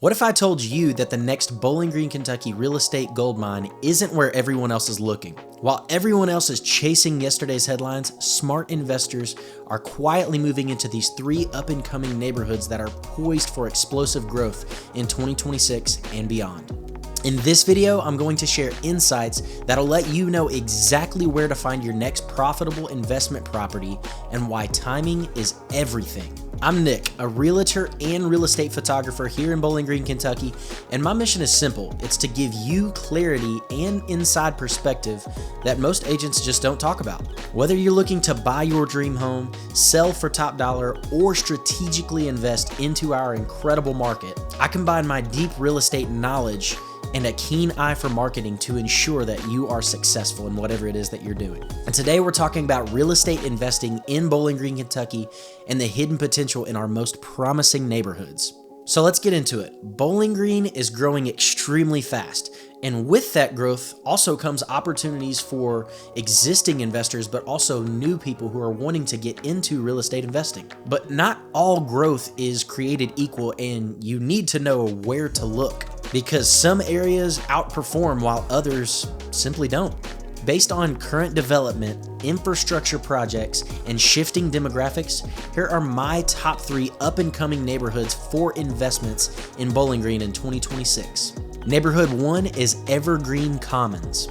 What if I told you that the next Bowling Green, Kentucky real estate gold mine isn't where everyone else is looking? While everyone else is chasing yesterday's headlines, smart investors are quietly moving into these three up-and-coming neighborhoods that are poised for explosive growth in 2026 and beyond. In this video, I'm going to share insights that'll let you know exactly where to find your next profitable investment property and why timing is everything. I'm Nick, a realtor and real estate photographer here in Bowling Green, Kentucky, and my mission is simple. It's to give you clarity and inside perspective that most agents just don't talk about. Whether you're looking to buy your dream home, sell for top dollar, or strategically invest into our incredible market, I combine my deep real estate knowledge and a keen eye for marketing to ensure that you are successful in whatever it is that you're doing. And today we're talking about real estate investing in Bowling Green, Kentucky, and the hidden potential in our most promising neighborhoods. So let's get into it. Bowling Green is growing extremely fast, and with that growth also comes opportunities for existing investors, but also new people who are wanting to get into real estate investing. But not all growth is created equal, and you need to know where to look, because some areas outperform while others simply don't. Based on current development, infrastructure projects, and shifting demographics, here are my top 3 up-and-coming neighborhoods for investments in Bowling Green in 2026. Neighborhood 1 is Evergreen Commons.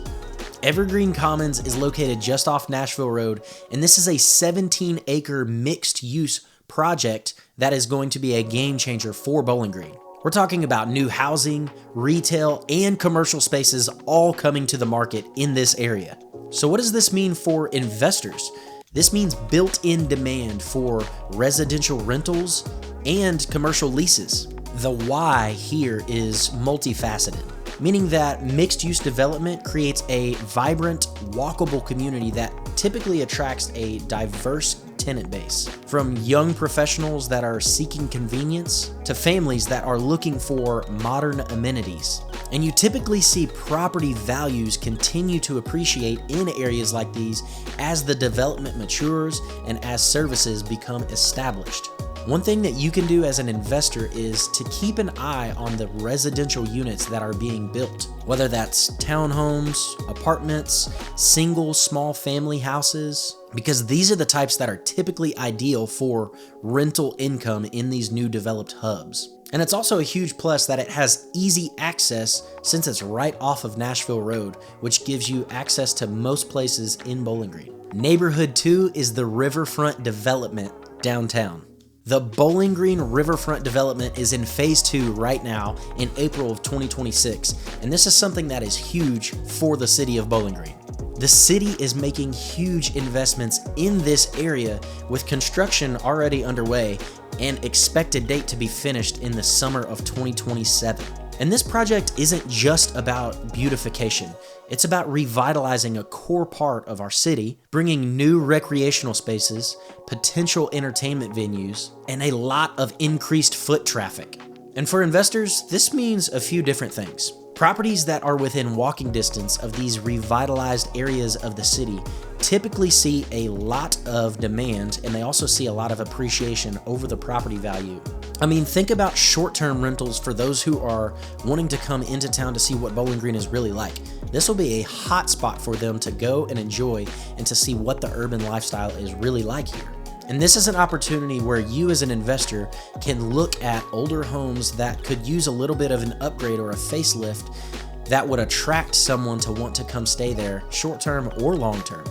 Evergreen Commons is located just off Nashville Road, and this is a 17-acre mixed-use project that is going to be a game changer for Bowling Green. We're talking about new housing, retail, and commercial spaces all coming to the market in this area. So what does this mean for investors? This means built-in demand for residential rentals and commercial leases. The why here is multifaceted, meaning that mixed-use development creates a vibrant, walkable community that typically attracts a diverse tenant base, from young professionals that are seeking convenience to families that are looking for modern amenities. And you typically see property values continue to appreciate in areas like these as the development matures and as services become established. One thing that you can do as an investor is to keep an eye on the residential units that are being built, whether that's townhomes, apartments, single small family houses, because these are the types that are typically ideal for rental income in these new developed hubs. And it's also a huge plus that it has easy access since it's right off of Nashville Road, which gives you access to most places in Bowling Green. Neighborhood 2 is the Riverfront Development downtown. The Bowling Green Riverfront Development is in Phase 2 right now in April of 2026, and this is something that is huge for the city of Bowling Green. The city is making huge investments in this area with construction already underway and expected date to be finished in the summer of 2027. And this project isn't just about beautification. It's about revitalizing a core part of our city, bringing new recreational spaces, potential entertainment venues, and a lot of increased foot traffic. And for investors, this means a few different things. Properties that are within walking distance of these revitalized areas of the city typically see a lot of demand, and they also see a lot of appreciation over the property value. I mean, think about short-term rentals for those who are wanting to come into town to see what Bowling Green is really like. This will be a hot spot for them to go and enjoy and to see what the urban lifestyle is really like here. And this is an opportunity where you as an investor can look at older homes that could use a little bit of an upgrade or a facelift that would attract someone to want to come stay there short-term or long-term.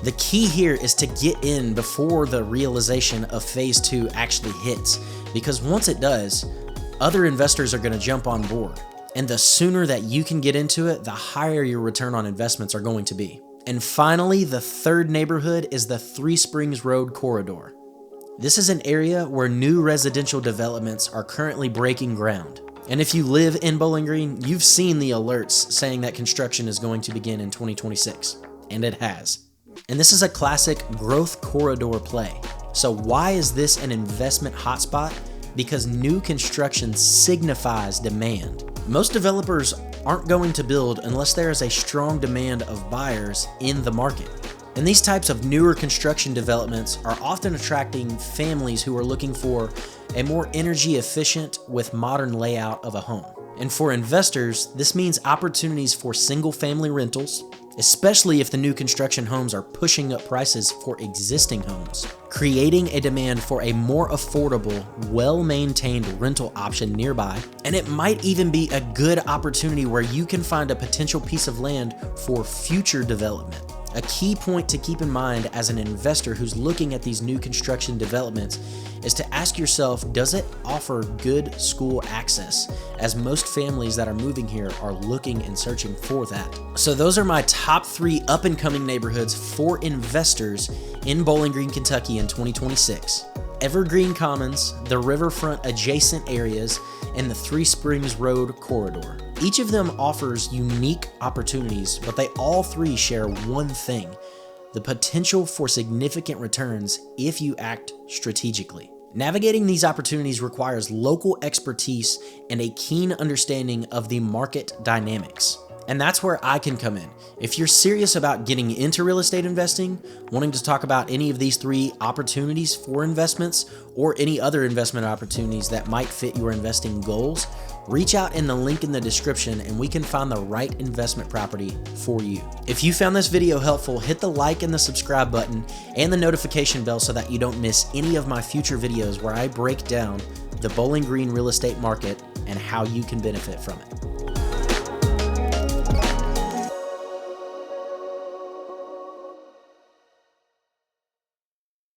The key here is to get in before the realization of Phase 2 actually hits, because once it does, other investors are going to jump on board. And the sooner that you can get into it, the higher your return on investments are going to be. And finally, the third neighborhood is the Three Springs Road corridor. This is an area where new residential developments are currently breaking ground. And if you live in Bowling Green, you've seen the alerts saying that construction is going to begin in 2026, and it has. And this is a classic growth corridor play. So why is this an investment hotspot? Because new construction signifies demand. Most developers aren't going to build unless there is a strong demand of buyers in the market. And these types of newer construction developments are often attracting families who are looking for a more energy efficient with modern layout of a home. And for investors, this means opportunities for single family rentals, especially if the new construction homes are pushing up prices for existing homes, creating a demand for a more affordable, well-maintained rental option nearby. And it might even be a good opportunity where you can find a potential piece of land for future development. A key point to keep in mind as an investor who's looking at these new construction developments is to ask yourself, does it offer good school access? As most families that are moving here are looking and searching for that. So those are my top 3 up-and-coming neighborhoods for investors in Bowling Green, Kentucky in 2026. Evergreen Commons, the Riverfront adjacent areas, and the Three Springs Road corridor. Each of them offers unique opportunities, but they all 3 share one thing: the potential for significant returns if you act strategically. Navigating these opportunities requires local expertise and a keen understanding of the market dynamics. And that's where I can come in. If you're serious about getting into real estate investing, wanting to talk about any of these 3 opportunities for investments or any other investment opportunities that might fit your investing goals, reach out in the link in the description and we can find the right investment property for you. If you found this video helpful, hit the like and the subscribe button and the notification bell so that you don't miss any of my future videos where I break down the Bowling Green real estate market and how you can benefit from it.